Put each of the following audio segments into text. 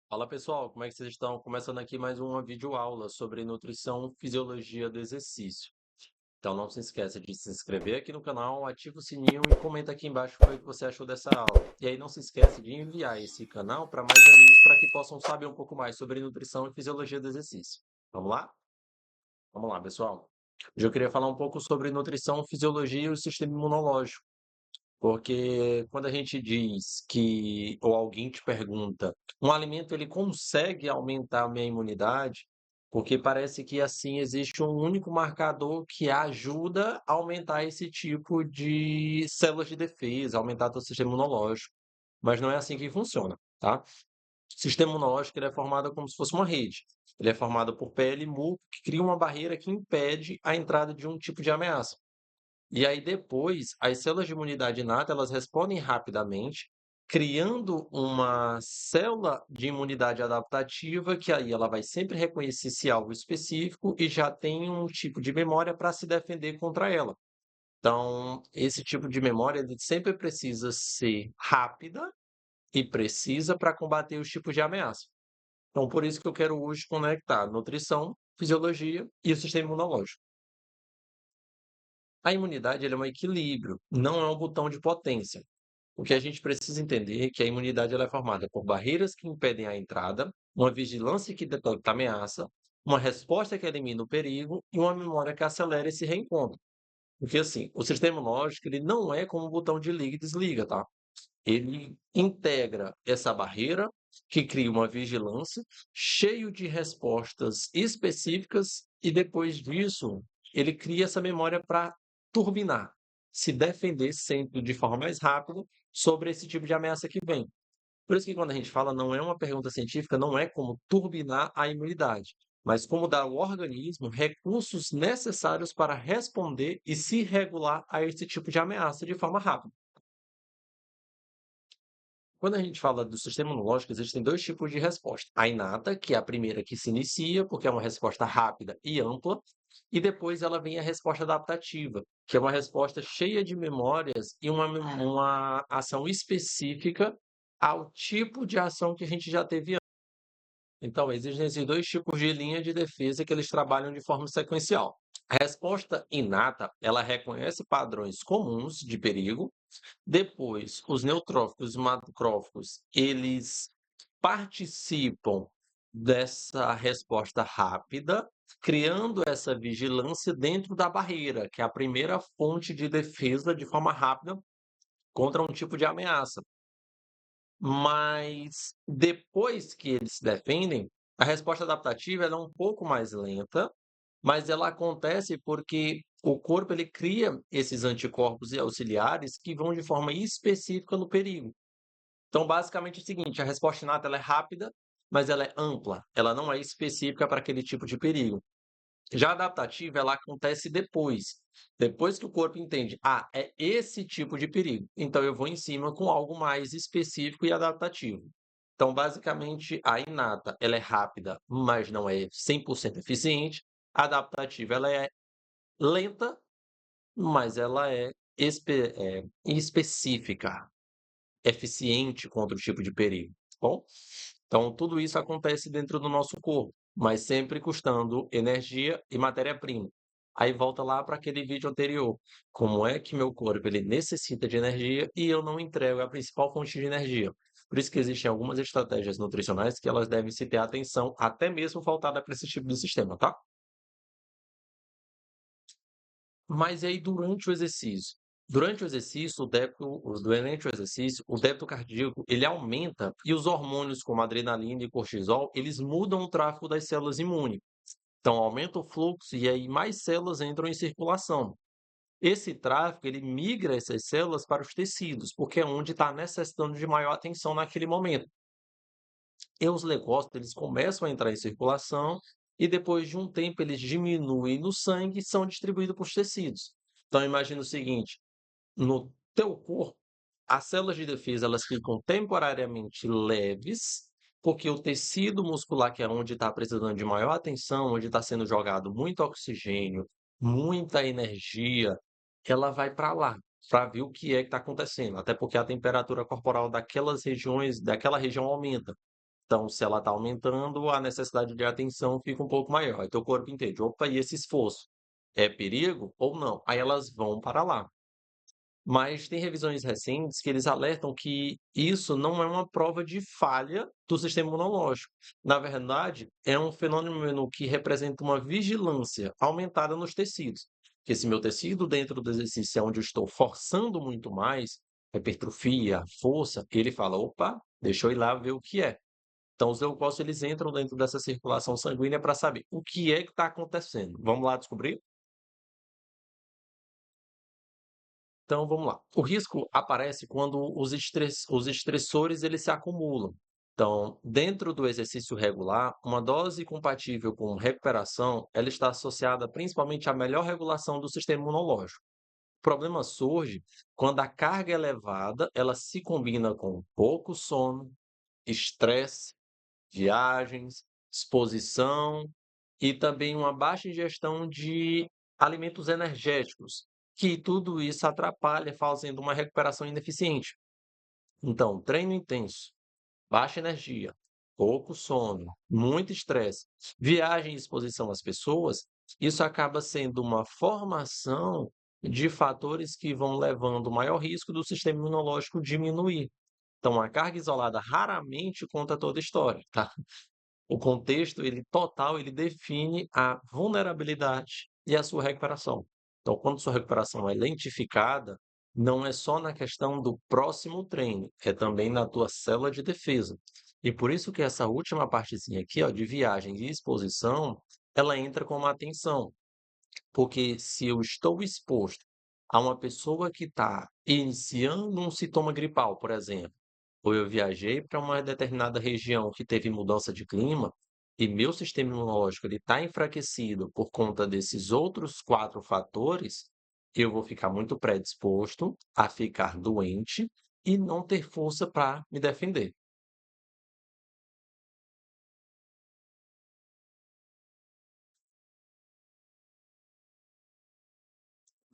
Fala pessoal, como é que vocês estão? Começando aqui mais uma videoaula sobre nutrição e fisiologia do exercício. Então não se esqueça de se inscrever aqui no canal, ativa o sininho e comenta aqui embaixo o que você achou dessa aula. E aí não se esqueça de enviar esse canal para mais amigos para que possam saber um pouco mais sobre nutrição e fisiologia do exercício. Vamos lá? Vamos lá, pessoal. Hoje eu queria falar um pouco sobre nutrição, fisiologia e o sistema imunológico. Porque quando a gente diz que, ou alguém te pergunta, um alimento ele consegue aumentar a minha imunidade, porque parece que assim existe um único marcador que ajuda a aumentar esse tipo de células de defesa, aumentar o sistema imunológico. Mas não é assim que funciona, tá? O sistema imunológico ele é formado como se fosse uma rede. Ele é formado por pele e muco que cria uma barreira que impede a entrada de um tipo de ameaça. E aí depois, as células de imunidade inata, elas respondem rapidamente, criando uma célula de imunidade adaptativa, que aí ela vai sempre reconhecer esse alvo específico e já tem um tipo de memória para se defender contra ela. Então, esse tipo de memória ele sempre precisa ser rápida e precisa para combater os tipos de ameaça. Então, por isso que eu quero hoje conectar nutrição, fisiologia e o sistema imunológico. A imunidade ela é um equilíbrio, não é um botão de potência. O que a gente precisa entender é que a imunidade ela é formada por barreiras que impedem a entrada, uma vigilância que detecta a ameaça, uma resposta que elimina o perigo e uma memória que acelera esse reencontro. Porque assim, o sistema imunológico ele não é como um botão de liga e desliga, tá? Ele integra essa barreira que cria uma vigilância cheio de respostas específicas e depois disso ele cria essa memória para turbinar, se defender sempre de forma mais rápida sobre esse tipo de ameaça que vem. Por isso que quando a gente fala, não é uma pergunta científica, não é como turbinar a imunidade, mas como dar ao organismo recursos necessários para responder e se regular a esse tipo de ameaça de forma rápida. Quando a gente fala do sistema imunológico, existem dois tipos de resposta. A inata, que é a primeira que se inicia, porque é uma resposta rápida e ampla, e depois ela vem a resposta adaptativa, que é uma resposta cheia de memórias e uma ação específica ao tipo de ação que a gente já teve antes. Então, existem esses dois tipos de linha de defesa que eles trabalham de forma sequencial. A resposta inata, ela reconhece padrões comuns de perigo. Depois, os neutrófilos e macrófagos, eles participam dessa resposta rápida, criando essa vigilância dentro da barreira, que é a primeira fonte de defesa de forma rápida contra um tipo de ameaça. Mas depois que eles se defendem, a resposta adaptativa ela é um pouco mais lenta, mas ela acontece porque o corpo ele cria esses anticorpos e auxiliares que vão de forma específica no perigo. Então, basicamente é o seguinte, a resposta inata ela é rápida, mas ela é ampla, ela não é específica para aquele tipo de perigo. Já a adaptativa, ela acontece depois. Depois que o corpo entende, é esse tipo de perigo, então eu vou em cima com algo mais específico e adaptativo. Então, basicamente, a inata, ela é rápida, mas não é 100% eficiente. A adaptativa, ela é lenta, mas ela é específica, eficiente contra o tipo de perigo, tá bom? Então, tudo isso acontece dentro do nosso corpo, mas sempre custando energia e matéria-prima. Aí volta lá para aquele vídeo anterior. Como é que meu corpo ele necessita de energia e eu não entrego a principal fonte de energia? Por isso que existem algumas estratégias nutricionais que elas devem se ter atenção, até mesmo voltada para esse tipo de sistema, tá? Mas e aí durante o exercício? Durante o exercício, durante o exercício, o débito cardíaco, ele aumenta e os hormônios como adrenalina e cortisol, eles mudam o tráfego das células imunes. Então aumenta o fluxo e aí mais células entram em circulação. Esse tráfego, ele migra essas células para os tecidos, porque é onde está necessitando de maior atenção naquele momento. E os leucócitos, eles começam a entrar em circulação e depois de um tempo eles diminuem no sangue e são distribuídos para os tecidos. Então imagina o seguinte, no teu corpo, as células de defesa elas ficam temporariamente leves, porque o tecido muscular, que é onde está precisando de maior atenção, onde está sendo jogado muito oxigênio, muita energia, ela vai para lá, para ver o que é que está acontecendo. Até porque a temperatura corporal daquelas regiões, daquela região aumenta. Então, se ela está aumentando, a necessidade de atenção fica um pouco maior. Aí teu corpo entende: "Opa, e esse esforço? É perigo ou não?". Aí elas vão para lá. Mas tem revisões recentes que eles alertam que isso não é uma prova de falha do sistema imunológico. Na verdade, é um fenômeno que representa uma vigilância aumentada nos tecidos. Que se meu tecido dentro do exercício é onde eu estou forçando muito mais, hipertrofia, força, ele fala: opa, deixa eu ir lá ver o que é. Então, os leucócitos eles entram dentro dessa circulação sanguínea para saber o que é que está acontecendo. Vamos lá descobrir? Então vamos lá. O risco aparece quando os estressores eles se acumulam. Então, dentro do exercício regular, uma dose compatível com recuperação, ela está associada principalmente à melhor regulação do sistema imunológico. O problema surge quando a carga elevada, ela se combina com pouco sono, estresse, viagens, exposição e também uma baixa ingestão de alimentos energéticos, que tudo isso atrapalha, fazendo uma recuperação ineficiente. Então, treino intenso, baixa energia, pouco sono, muito estresse, viagem e exposição às pessoas, isso acaba sendo uma formação de fatores que vão levando o maior risco do sistema imunológico diminuir. Então, a carga isolada raramente conta toda a história, tá? O contexto, ele total, ele define a vulnerabilidade e a sua recuperação. Então, quando sua recuperação é lentificada, não é só na questão do próximo treino, é também na tua célula de defesa. E por isso que essa última partezinha aqui, ó, de viagem e exposição, ela entra como atenção. Porque se eu estou exposto a uma pessoa que está iniciando um sintoma gripal, por exemplo, ou eu viajei para uma determinada região que teve mudança de clima, e meu sistema imunológico ele está enfraquecido por conta desses outros 4 fatores, eu vou ficar muito predisposto a ficar doente e não ter força para me defender.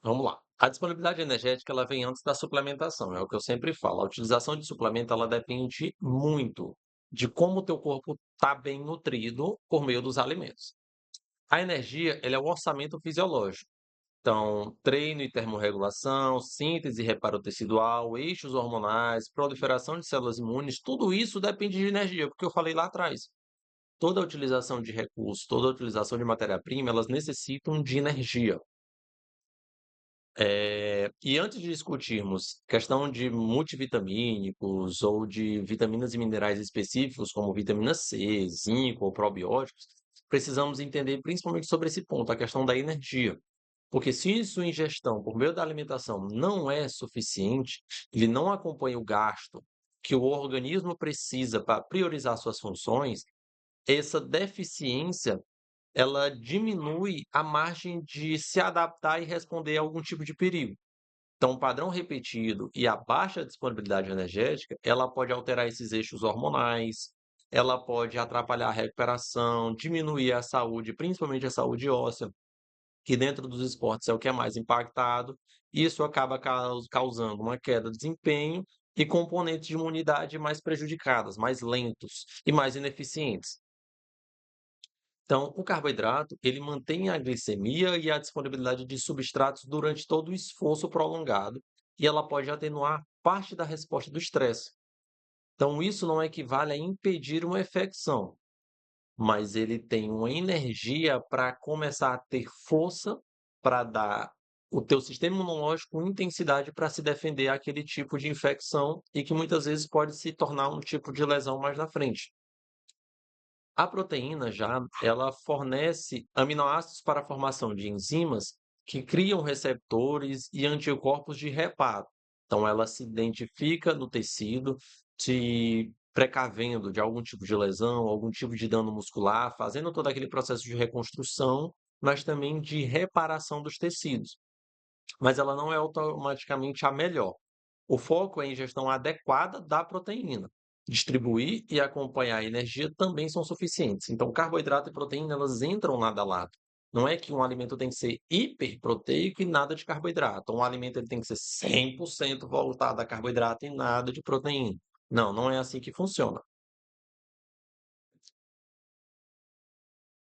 Vamos lá. A disponibilidade energética ela vem antes da suplementação, é o que eu sempre falo. A utilização de suplemento ela depende muito de como o teu corpo está bem nutrido por meio dos alimentos. A energia, ele é o orçamento fisiológico. Então, treino e termorregulação, síntese e reparo tecidual, eixos hormonais, proliferação de células imunes, tudo isso depende de energia, porque eu falei lá atrás. Toda a utilização de recursos, toda a utilização de matéria-prima, elas necessitam de energia. E antes de discutirmos questão de multivitamínicos ou de vitaminas e minerais específicos, como vitamina C, zinco ou probióticos, precisamos entender principalmente sobre esse ponto, a questão da energia. Porque se sua ingestão por meio da alimentação não é suficiente, ele não acompanha o gasto que o organismo precisa para priorizar suas funções, essa deficiência ela diminui a margem de se adaptar e responder a algum tipo de perigo. Então, o padrão repetido e a baixa disponibilidade energética, ela pode alterar esses eixos hormonais, ela pode atrapalhar a recuperação, diminuir a saúde, principalmente a saúde óssea, que dentro dos esportes é o que é mais impactado. Isso acaba causando uma queda de desempenho e componentes de imunidade mais prejudicadas, mais lentos e mais ineficientes. Então, o carboidrato, ele mantém a glicemia e a disponibilidade de substratos durante todo o esforço prolongado, e ela pode atenuar parte da resposta do estresse. Então, isso não equivale a impedir uma infecção, mas ele tem uma energia para começar a ter força para dar o teu sistema imunológico intensidade para se defender àquele tipo de infecção e que muitas vezes pode se tornar um tipo de lesão mais na frente. A proteína já, ela fornece aminoácidos para a formação de enzimas que criam receptores e anticorpos de reparo. Então, ela se identifica no tecido, te precavendo de algum tipo de lesão, algum tipo de dano muscular, fazendo todo aquele processo de reconstrução, mas também de reparação dos tecidos. Mas ela não é automaticamente a melhor. O foco é em ingestão adequada da proteína. Distribuir e acompanhar a energia também são suficientes. Então, carboidrato e proteína, elas entram lado a lado. Não é que um alimento tem que ser hiperproteico e nada de carboidrato. Um alimento ele tem que ser 100% voltado a carboidrato e nada de proteína. Não, não é assim que funciona.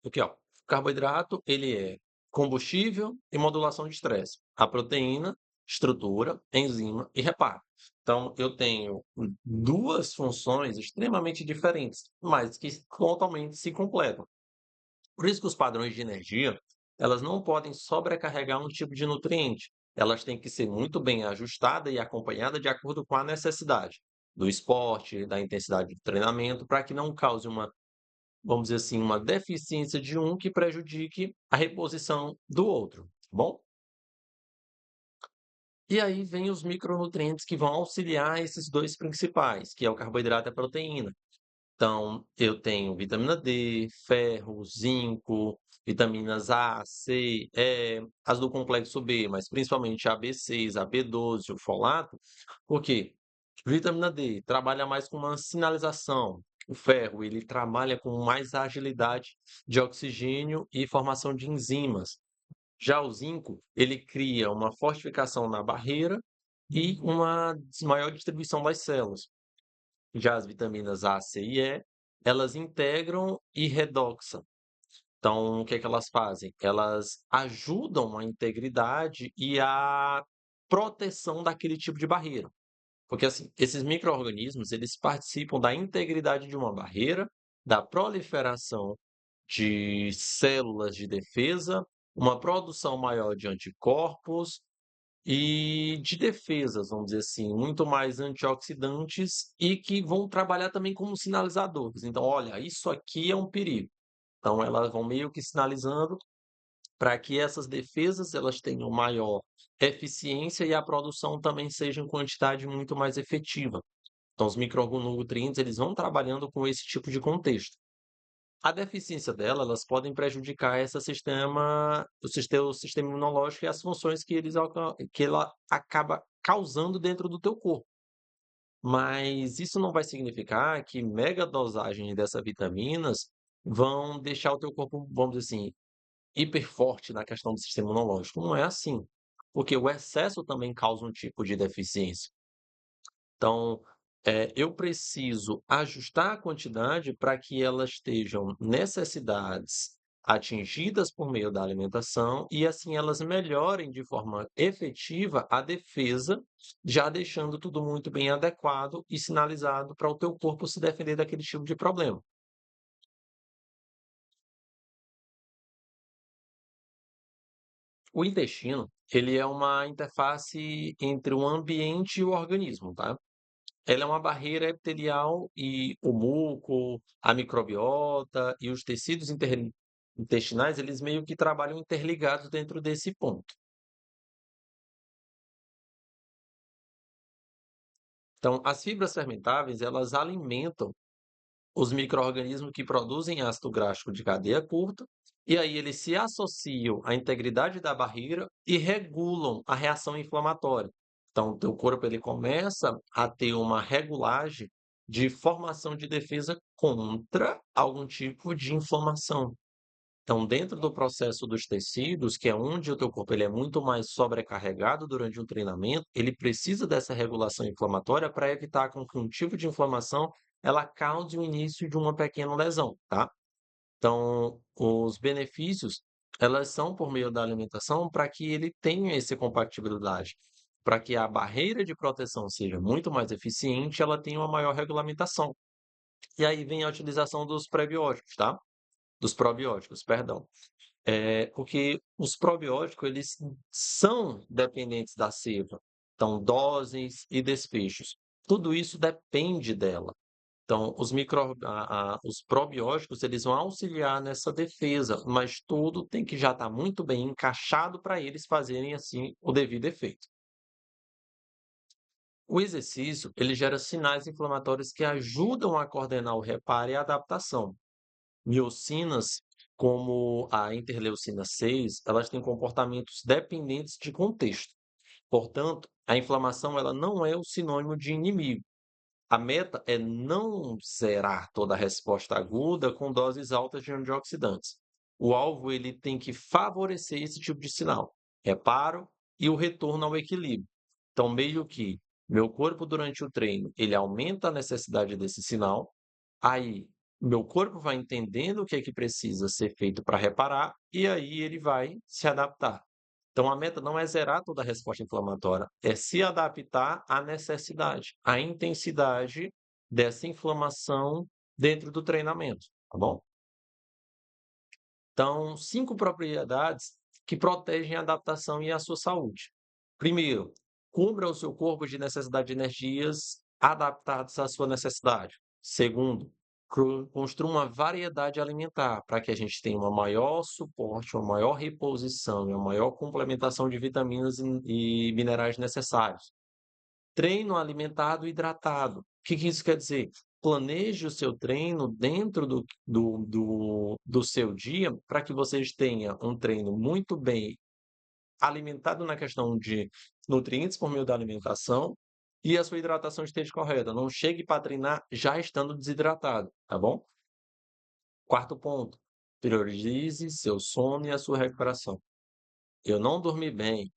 Porque, ó, o carboidrato, ele é combustível e modulação de estresse. A proteína, estrutura, enzima e reparo. Então, eu tenho duas funções extremamente diferentes, mas que totalmente se completam. Por isso que os padrões de energia, elas não podem sobrecarregar um tipo de nutriente. Elas têm que ser muito bem ajustadas e acompanhadas de acordo com a necessidade do esporte, da intensidade do treinamento, para que não cause uma, vamos dizer assim, uma deficiência de um que prejudique a reposição do outro, tá bom? E aí vem os micronutrientes que vão auxiliar esses dois principais, que é o carboidrato e a proteína. Então, eu tenho vitamina D, ferro, zinco, vitaminas A, C, E, as do complexo B, mas principalmente a B6, a B12, o folato. Por quê? Vitamina D trabalha mais com uma sinalização. O ferro, ele trabalha com mais agilidade de oxigênio e formação de enzimas. Já o zinco, ele cria uma fortificação na barreira e uma maior distribuição das células. Já as vitaminas A, C e E, elas integram e redoxam. Então, o que é que elas fazem? Elas ajudam a integridade e a proteção daquele tipo de barreira. Porque, assim, esses micro-organismos, eles participam da integridade de uma barreira, da proliferação de células de defesa, uma produção maior de anticorpos e de defesas, vamos dizer assim, muito mais antioxidantes e que vão trabalhar também como sinalizadores. Então, olha, isso aqui é um perigo. Então, elas vão meio que sinalizando para que essas defesas elas tenham maior eficiência e a produção também seja em quantidade muito mais efetiva. Então, os micronutrientes eles vão trabalhando com esse tipo de contexto. A deficiência dela, elas podem prejudicar o sistema imunológico e as funções que ela acaba causando dentro do teu corpo. Mas isso não vai significar que mega dosagens dessas vitaminas vão deixar o teu corpo, vamos dizer assim, hiper forte na questão do sistema imunológico. Não é assim, porque o excesso também causa um tipo de deficiência. Então, eu preciso ajustar a quantidade para que elas estejam necessidades atingidas por meio da alimentação e, assim, elas melhorem de forma efetiva a defesa, já deixando tudo muito bem adequado e sinalizado para o teu corpo se defender daquele tipo de problema. O intestino, ele é uma interface entre o ambiente e o organismo, tá? Ela é uma barreira epitelial e o muco, a microbiota e os tecidos intestinais, eles meio que trabalham interligados dentro desse ponto. Então, as fibras fermentáveis, elas alimentam os micro-organismos que produzem ácido gráfico de cadeia curta, e aí eles se associam à integridade da barreira e regulam a reação inflamatória. Então, o teu corpo ele começa a ter uma regulagem de formação de defesa contra algum tipo de inflamação. Então, dentro do processo dos tecidos, que é onde o teu corpo ele é muito mais sobrecarregado durante um treinamento, ele precisa dessa regulação inflamatória para evitar com que um tipo de inflamação ela cause o início de uma pequena lesão, tá? Então, os benefícios, elas são por meio da alimentação para que ele tenha essa compatibilidade, para que a barreira de proteção seja muito mais eficiente, ela tenha uma maior regulamentação. E aí vem a utilização dos prebióticos, tá? Dos probióticos, perdão. Porque os probióticos, eles são dependentes da seiva. Então, doses e desfechos. Tudo isso depende dela. Então, os probióticos, eles vão auxiliar nessa defesa, mas tudo tem que já estar muito bem encaixado para eles fazerem, assim, o devido efeito. O exercício, ele gera sinais inflamatórios que ajudam a coordenar o reparo e a adaptação. Miocinas, como a interleucina 6, elas têm comportamentos dependentes de contexto. Portanto, a inflamação ela não é o sinônimo de inimigo. A meta é não zerar toda a resposta aguda com doses altas de antioxidantes. O alvo ele tem que favorecer esse tipo de sinal, reparo e o retorno ao equilíbrio. Então, meio que meu corpo durante o treino, ele aumenta a necessidade desse sinal, aí meu corpo vai entendendo o que é que precisa ser feito para reparar, e aí ele vai se adaptar. Então, a meta não é zerar toda a resposta inflamatória, é se adaptar à necessidade, à intensidade dessa inflamação dentro do treinamento, tá bom? Então, 5 propriedades que protegem a adaptação e a sua saúde. Primeiro, cubra o seu corpo de necessidade de energias adaptadas à sua necessidade. Segundo, construa uma variedade alimentar para que a gente tenha uma maior suporte, uma maior reposição e uma maior complementação de vitaminas e minerais necessários. Treino alimentado e hidratado. O que que isso quer dizer? Planeje o seu treino dentro do seu dia para que vocês tenham um treino muito bem alimentado na questão de nutrientes por meio da alimentação e a sua hidratação esteja correta. Não chegue para treinar já estando desidratado, tá bom? Quarto ponto, priorize seu sono e a sua recuperação. Eu não dormi bem,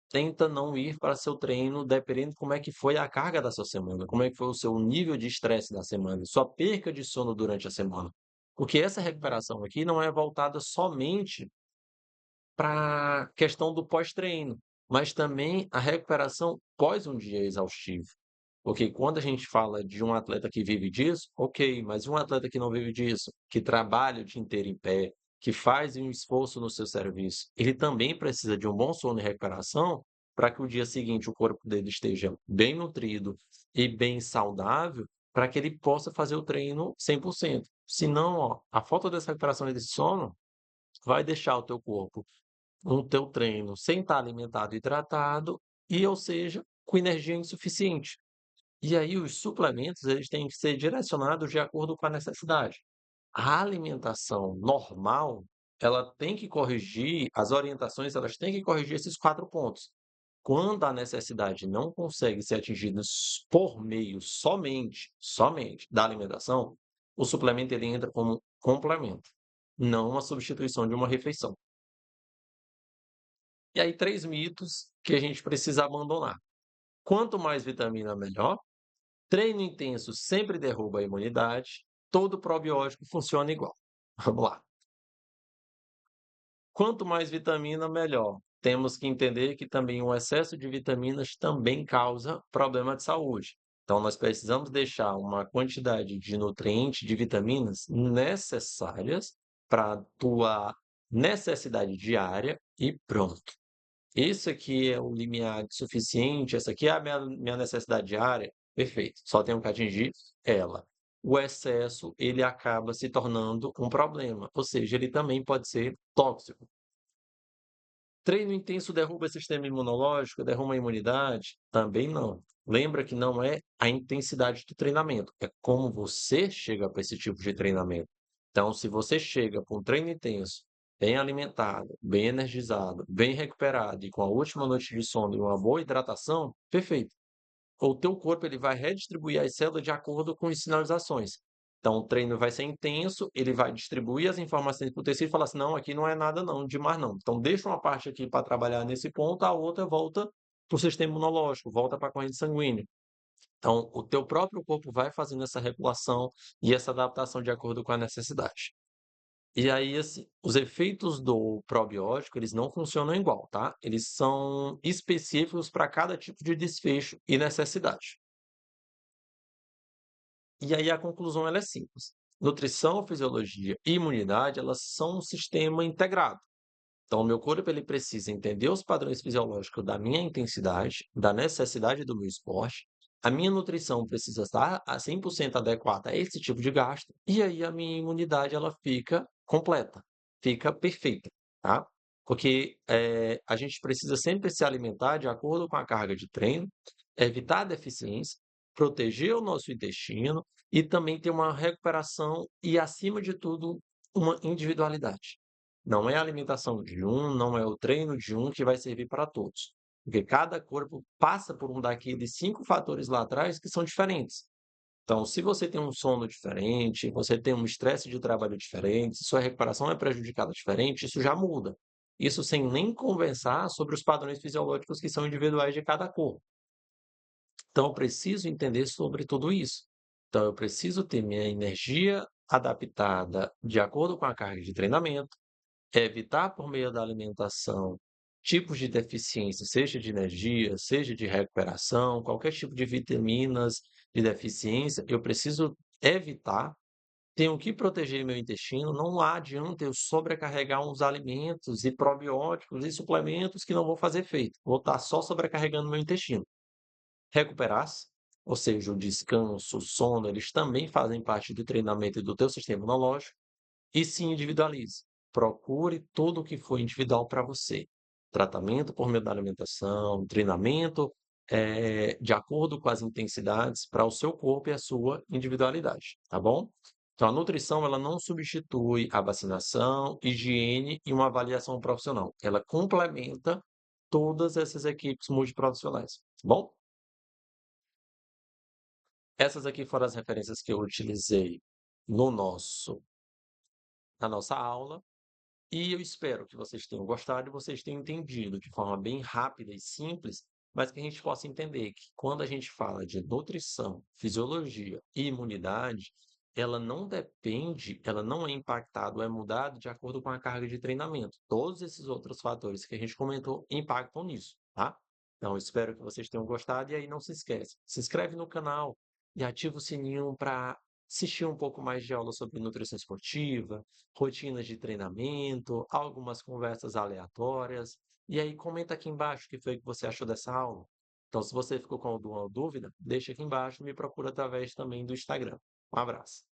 tenta não ir para seu treino dependendo de como é que foi a carga da sua semana, como é que foi o seu nível de estresse da semana, sua perca de sono durante a semana. Porque essa recuperação aqui não é voltada somente para a questão do pós-treino, mas também a recuperação pós um dia exaustivo. Porque quando a gente fala de um atleta que vive disso, ok, mas um atleta que não vive disso, que trabalha o dia inteiro em pé, que faz um esforço no seu serviço, ele também precisa de um bom sono e recuperação para que o dia seguinte o corpo dele esteja bem nutrido e bem saudável, para que ele possa fazer o treino 100%. Senão, ó, a falta dessa recuperação e desse sono vai deixar o teu corpo, o teu treino sem estar alimentado e hidratado, e, ou seja, com energia insuficiente. E aí os suplementos, eles têm que ser direcionados de acordo com a necessidade. A alimentação normal, ela tem que corrigir as orientações, elas têm que corrigir esses 4 pontos. Quando a necessidade não consegue ser atingida por meio somente da alimentação, o suplemento ele entra como um complemento, não uma substituição de uma refeição. E aí 3 mitos que a gente precisa abandonar. Quanto mais vitamina, melhor. Treino intenso sempre derruba a imunidade. Todo probiótico funciona igual. Vamos lá. Quanto mais vitamina, melhor. Temos que entender que também o excesso de vitaminas também causa problema de saúde. Então, nós precisamos deixar uma quantidade de nutrientes, de vitaminas necessárias para a tua necessidade diária e pronto. Isso aqui é o limiar suficiente, essa aqui é a minha necessidade diária, perfeito, só tenho que atingir ela. O excesso, ele acaba se tornando um problema, ou seja, ele também pode ser tóxico. Treino intenso derruba o sistema imunológico, derruba a imunidade? Também não. Lembra que não é a intensidade do treinamento, é como você chega para esse tipo de treinamento. Então, se você chega com um treino intenso, bem alimentado, bem energizado, bem recuperado e com a última noite de sono e uma boa hidratação, perfeito. O teu corpo ele vai redistribuir as células de acordo com as sinalizações. Então, o treino vai ser intenso, ele vai distribuir as informações para o tecido e falar assim: não, aqui não é nada não, demais não. Então, deixa uma parte aqui para trabalhar nesse ponto, a outra volta para o sistema imunológico, volta para a corrente sanguínea. Então, o teu próprio corpo vai fazendo essa regulação e essa adaptação de acordo com a necessidade. E aí, assim, os efeitos do probiótico, eles não funcionam igual, tá? Eles são específicos para cada tipo de desfecho e necessidade. E aí a conclusão ela é simples. Nutrição, fisiologia e imunidade, elas são um sistema integrado. Então, o meu corpo ele precisa entender os padrões fisiológicos da minha intensidade, da necessidade do meu esporte. A minha nutrição precisa estar a 100% adequada a esse tipo de gasto. E aí a minha imunidade ela fica completa, fica perfeita, tá? Porque a gente precisa sempre se alimentar de acordo com a carga de treino, evitar a deficiência, proteger o nosso intestino e também ter uma recuperação e, acima de tudo, uma individualidade. Não é a alimentação de um, não é o treino de um que vai servir para todos. Porque cada corpo passa por um daqueles 5 fatores lá atrás que são diferentes. Então, se você tem um sono diferente, você tem um estresse de trabalho diferente, se sua recuperação é prejudicada diferente, isso já muda. Isso sem nem conversar sobre os padrões fisiológicos que são individuais de cada corpo. Então, eu preciso entender sobre tudo isso. Então, eu preciso ter minha energia adaptada de acordo com a carga de treinamento, evitar por meio da alimentação tipos de deficiência, seja de energia, seja de recuperação, qualquer tipo de vitaminas de deficiência, eu preciso evitar. Tenho que proteger meu intestino, não adianta eu sobrecarregar uns alimentos e probióticos e suplementos que não vão fazer efeito, vou estar só sobrecarregando meu intestino. Recuperar-se, ou seja, o descanso, o sono, eles também fazem parte do treinamento e do teu sistema imunológico, e se individualize. Procure tudo o que for individual para você. Tratamento por meio da alimentação, treinamento, de acordo com as intensidades para o seu corpo e a sua individualidade, tá bom? Então, a nutrição, ela não substitui a vacinação, higiene e uma avaliação profissional. Ela complementa todas essas equipes multiprofissionais, tá bom? Essas aqui foram as referências que eu utilizei no nosso na nossa aula. E eu espero que vocês tenham gostado e vocês tenham entendido de forma bem rápida e simples, mas que a gente possa entender que quando a gente fala de nutrição, fisiologia e imunidade, ela não é impactada ou é mudada de acordo com a carga de treinamento. Todos esses outros fatores que a gente comentou impactam nisso, tá? Então, eu espero que vocês tenham gostado e aí não se esqueça, se inscreve no canal e ativa o sininho para assistir um pouco mais de aula sobre nutrição esportiva, rotinas de treinamento, algumas conversas aleatórias. E aí comenta aqui embaixo o que foi que você achou dessa aula. Então, se você ficou com alguma dúvida, deixa aqui embaixo e me procura através também do Instagram. Um abraço.